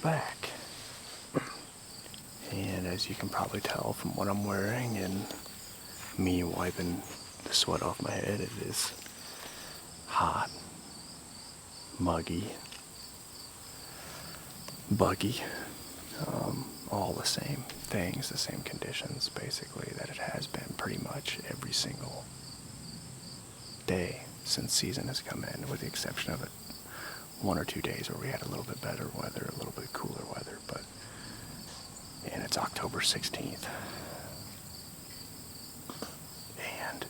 back. And as you can probably tell from what I'm wearing and me wiping the sweat off my head, it is hot, muggy, buggy, all the same things, the same conditions basically that it has been pretty much every single day since season has come in, with the exception of 1 or 2 days where we had a little bit better weather, a little bit cooler weather, and it's October 16th. And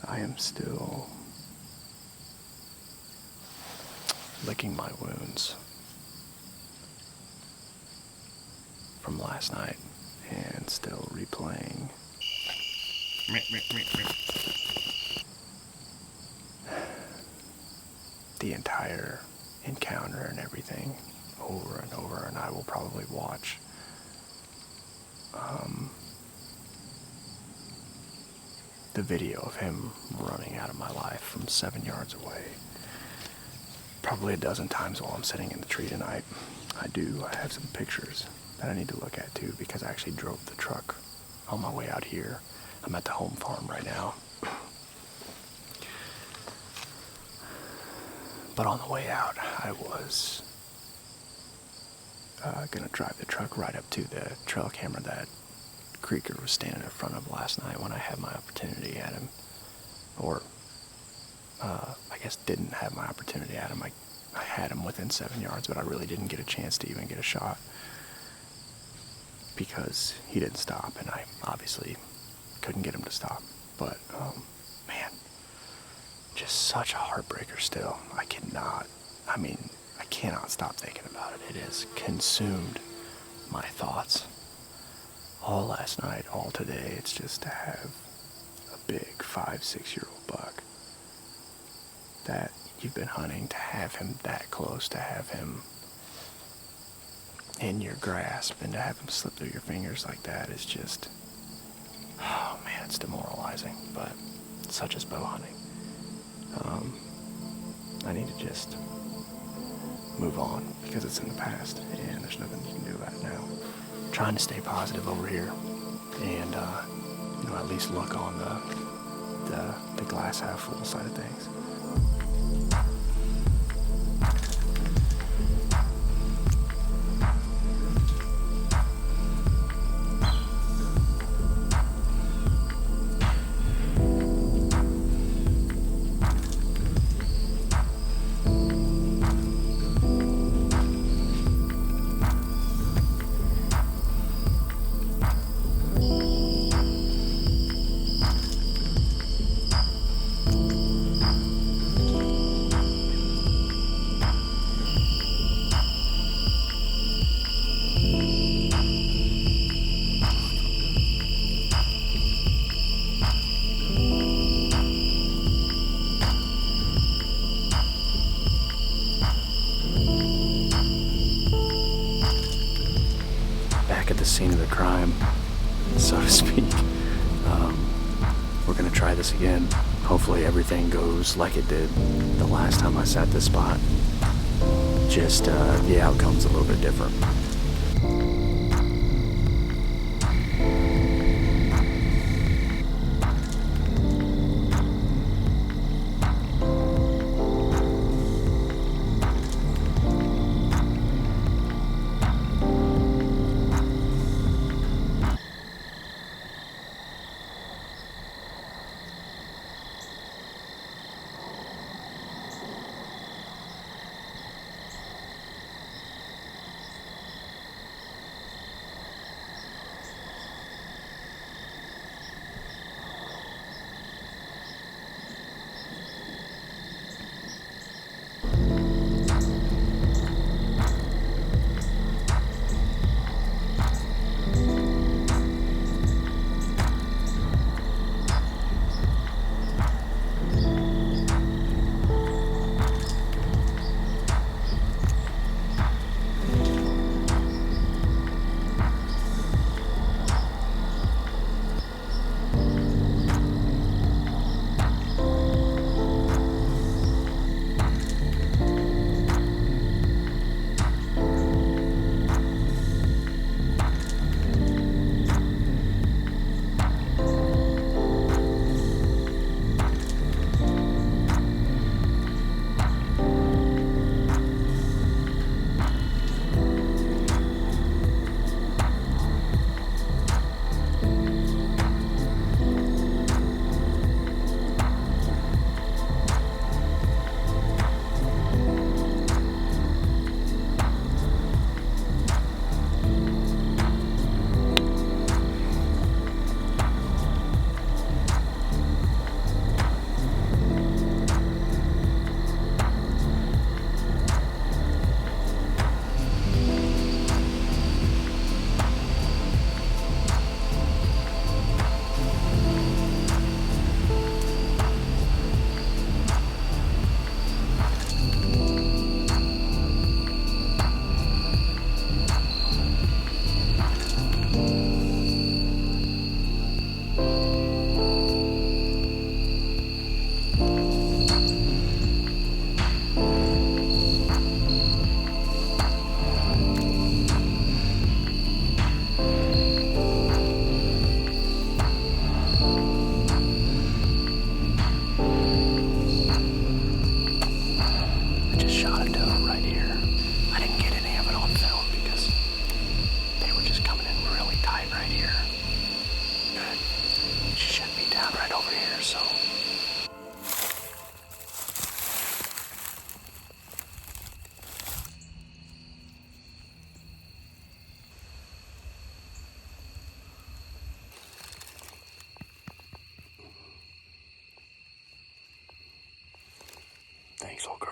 I am still licking my wounds from last night and still replaying the entire encounter and everything over and over, and I will probably watch the video of him running out of my life from 7 yards away probably a dozen times while I'm sitting in the tree tonight. I have some pictures that I need to look at too, because I actually drove the truck on my way out here. I'm at the home farm right now. But on the way out, I was gonna drive the truck right up to the trail camera that Creeker was standing in front of last night when I had my opportunity at him. Or, I guess didn't have my opportunity at him. I had him within 7 yards, but I really didn't get a chance to even get a shot because he didn't stop, and I obviously couldn't get him to stop. But, man, just such a heartbreaker still. I cannot stop thinking about it. It has consumed my thoughts all last night, all today. It's just to have a big 5-6-year-old buck that you've been hunting, to have him that close, to have him in your grasp, and to have him slip through your fingers like that is just, oh man, it's demoralizing. But such is bow hunting. I need to just move on because it's in the past and there's nothing you can do about it now. I'm trying to stay positive over here and at least look on the glass half full side of things. At the scene of the crime, so to speak. We're gonna try this again. Hopefully everything goes like it did the last time I sat this spot. Just the outcome's a little bit different. so. Thanks, old girl.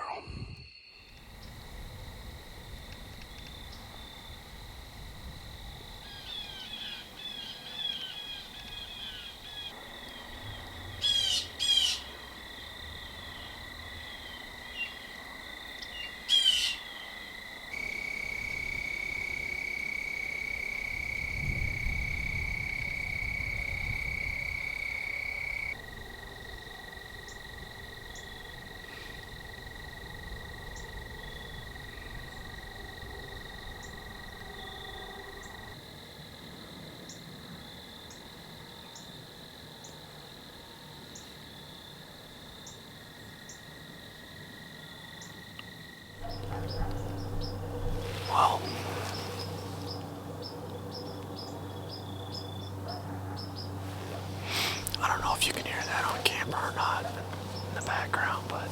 Well, I don't know if you can hear that on camera or not in the background, but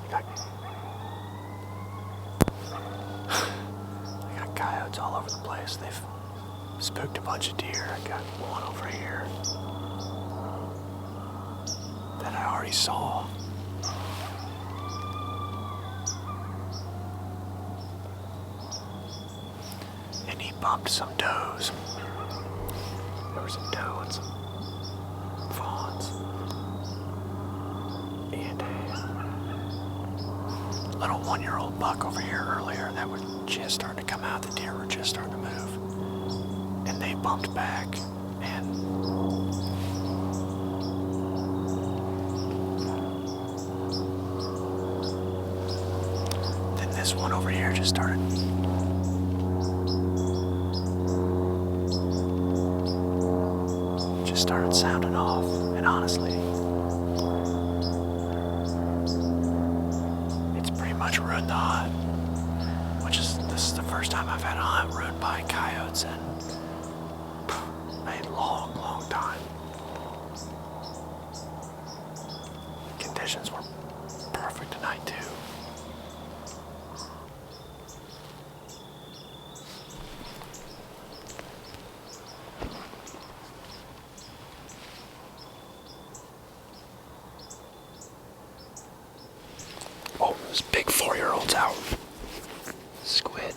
I got coyotes all over the place. They've spooked a bunch of deer. I got one over here that I already saw. And he bumped some does. There was a doe and some fawns. And a little 1-year-old buck over here earlier that was just starting to come out. The deer were just starting to move. And they bumped back. And then this one over here just started sounding off. And honestly, it's pretty much ruined the hunt. This is the first time I've had a hunt ruined by coyotes in a long, long time. Conditions were perfect tonight too. Oh, there's big 4-year-olds out. Squid.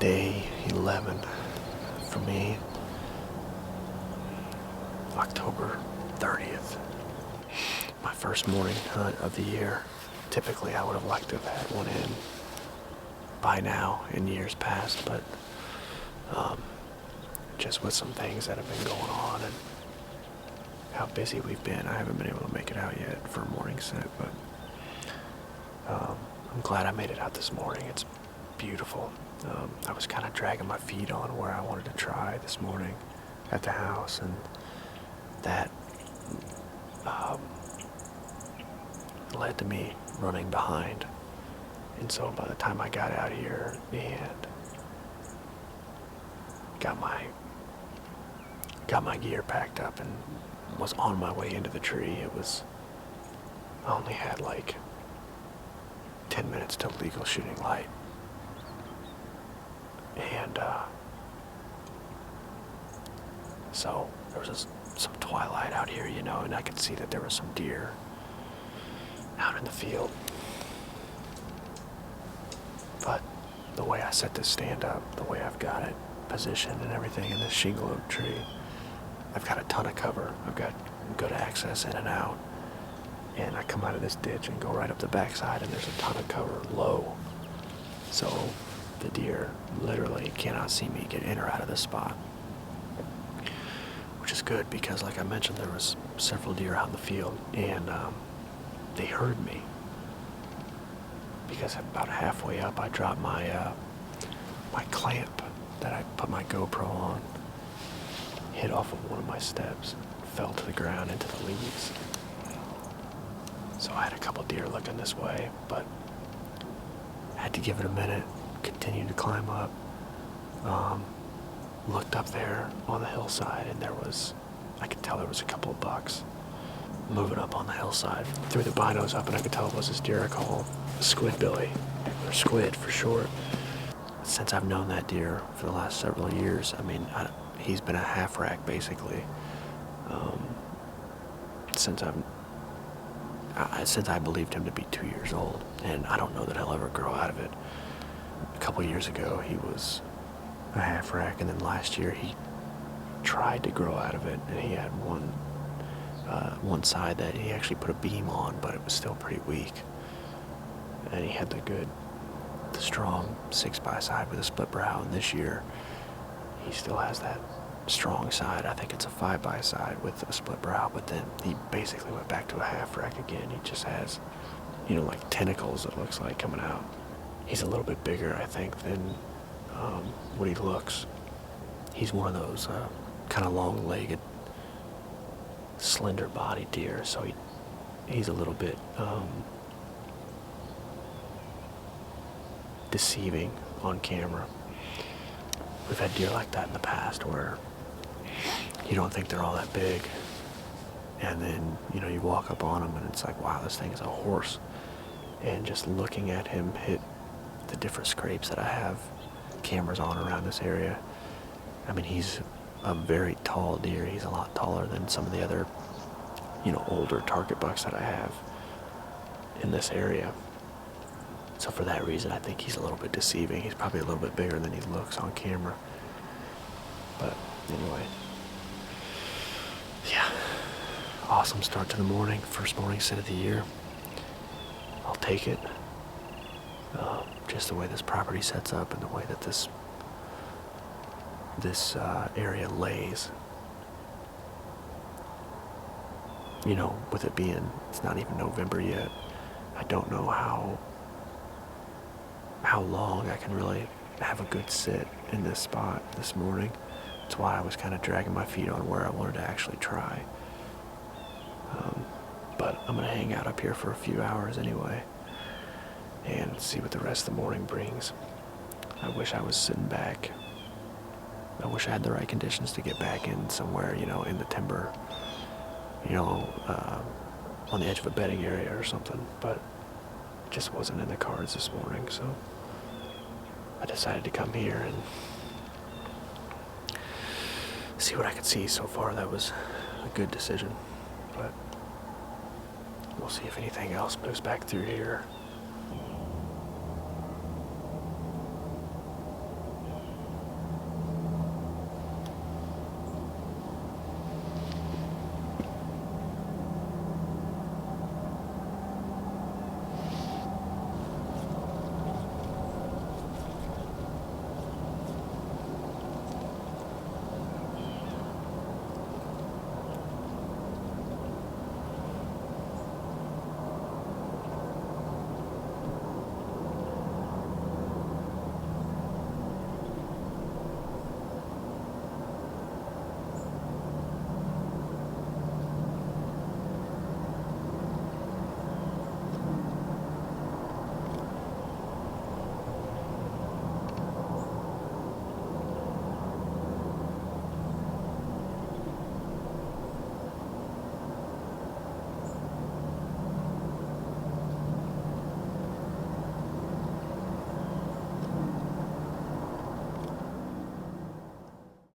Day 11 for me, October 30th. My first morning hunt of the year. Typically I would have liked to have had one in by now in years past, but just with some things that have been going on and how busy we've been, I haven't been able to make it out yet for a morning set, but I'm glad I made it out this morning. It's beautiful. I was kind of dragging my feet on where I wanted to try this morning at the house, and that led to me running behind. And so by the time I got out here and got my gear packed up and was on my way into the tree, I only had like 10 minutes till legal shooting light. And so there was some twilight out here, and I could see that there was some deer out in the field. But the way I set this stand up, the way I've got it positioned and everything in this shingle oak tree, I've got a ton of cover. I've got good access in and out. And I come out of this ditch and go right up the backside, and there's a ton of cover low. So the deer literally cannot see me get in or out of this spot. Which is good because, like I mentioned, there was several deer out in the field, and they heard me. Because about halfway up, I dropped my clamp that I put my GoPro on, hit off of one of my steps, fell to the ground into the leaves. So I had a couple deer looking this way, but I had to give it a minute, continued to climb up, looked up there on the hillside, and I could tell there was a couple of bucks moving up on the hillside. Threw the binos up, and I could tell it was this deer I call squidbilly, or squid for short. Since I've known that deer for the last several years, he's been a half rack basically. Since I believed him to be 2 years old, and I don't know that he'll ever grow out of it. A couple years ago, he was a half rack, and then last year he tried to grow out of it, and he had one side that he actually put a beam on, but it was still pretty weak. And he had the strong 6x side with a split brow, and this year he still has that strong side. I think it's a 5x side with a split brow, but then he basically went back to a half rack again. He just has, like tentacles, it looks like, coming out. He's a little bit bigger, I think, than what he looks. He's one of those kind of long-legged, slender-bodied deer, so he's a little bit deceiving on camera. We've had deer like that in the past where you don't think they're all that big, and then you walk up on them and it's like, wow, this thing is a horse. And just looking at him hit the different scrapes that I have cameras on around this area, he's a very tall deer. He's a lot taller than some of the other older target bucks that I have in this area. So for that reason, I think he's a little bit deceiving. He's probably a little bit bigger than he looks on camera. But anyway, yeah, awesome start to the morning. First morning set of the year. I'll take it. Just the way this property sets up and the way that this area lays. With it being, it's not even November yet, I don't know how long I can really have a good sit in this spot this morning. That's why I was kind of dragging my feet on where I wanted to actually try. But I'm going to hang out up here for a few hours anyway and see what the rest of the morning brings. I wish I was sitting back. I wish I had the right conditions to get back in somewhere, in the timber, on the edge of a bedding area or something, but it just wasn't in the cards this morning, so I decided to come here and see what I could see. So far, that was a good decision, but we'll see if anything else moves back through here.